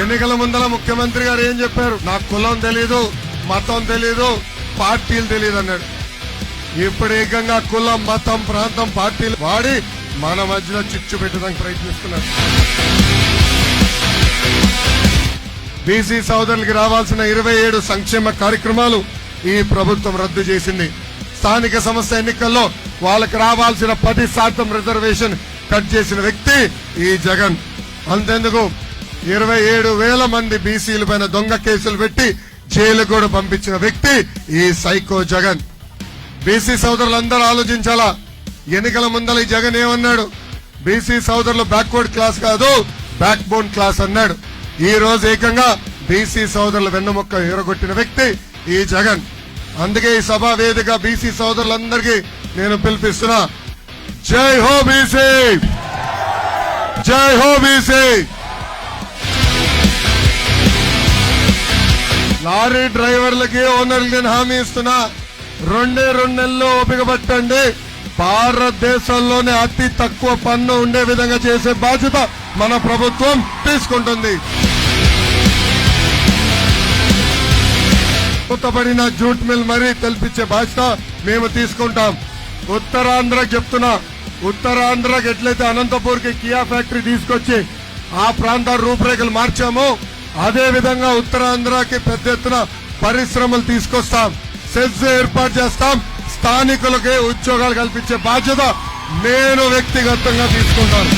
ఎన్నికల ముందల ముఖ్యమంత్రి గారు ఏం చెప్పారు? నాకు కులం తెలీదు, మతం తెలీదు, పార్టీలు తెలియదు అన్నాడు. ఇప్పుడు ఏకంగా కులం, మతం, ప్రాంతం, పార్టీలు వాడి మన మధ్యలో చిచ్చు పెట్టడానికి ప్రయత్నిస్తున్నారు. బీసీ సోదరులకి రావాల్సిన 27 సంక్షేమ కార్యక్రమాలు ఈ ప్రభుత్వం రద్దు చేసింది. స్థానిక సంస్థ ఎన్నికల్లో వాళ్ళకి రావాల్సిన 10% రిజర్వేషన్ కట్ చేసిన వ్యక్తి ఈ జగన్. అంతెందుకు 27,000 మంది బీసీల పైన దొంగ కేసులు పెట్టి జైలు కూడా పంపించిన వ్యక్తి ఈ సైకో జగన్. బీసీ సోదరులందరూ ఆలోచించాలా. ఎన్నికల ముందల ఈ జగన్ ఏమన్నాడు? బీసీ సోదరులు బ్యాక్వర్డ్ క్లాస్ కాదు, బ్యాక్ బోన్ క్లాస్ అన్నాడు. ఈ రోజు ఏకంగా బీసీ సోదరుల వెన్నుముక్క ఎరగొట్టిన వ్యక్తి ఈ జగన్. అందుకే ఈ సభా వేదిక బీసీ సోదరులందరికీ నేను పిలిపిస్తున్నా, జై హో బీసీ, జై హో బీసీ. లారీ డ్రైవర్లకి, ఓనర్లకి నేను హామీ ఇస్తున్నా, 2 నెలల్లో ఓపిక పట్టండి. భారతదేశంలోనే అతి తక్కువ పన్ను ఉండే విధంగా చేసే బాధ్యత మన ప్రభుత్వం తీసుకుంటుంది. కొత్తపడిన జూట్ మిల్ మరీ తెలిపించే బాధ్యత మేము తీసుకుంటాం. ఉత్తరాంధ్రకి చెప్తున్నా, ఉత్తరాంధ్రకి ఎట్లయితే అనంతపూర్కి కియా ఫ్యాక్టరీ తీసుకొచ్చి ఆ ప్రాంత రూపురేఖలు మార్చామో అదే విధంగా ఉత్తరాంధ్రకి పెద్ద ఎత్తున పరిశ్రమలు తీసుకొస్తాం, సెజ్ ఏర్పాటు చేస్తాం. స్థానికులకే ఉద్యోగాలు కల్పించే బాధ్యత నేను వ్యక్తిగతంగా తీసుకుంటాను.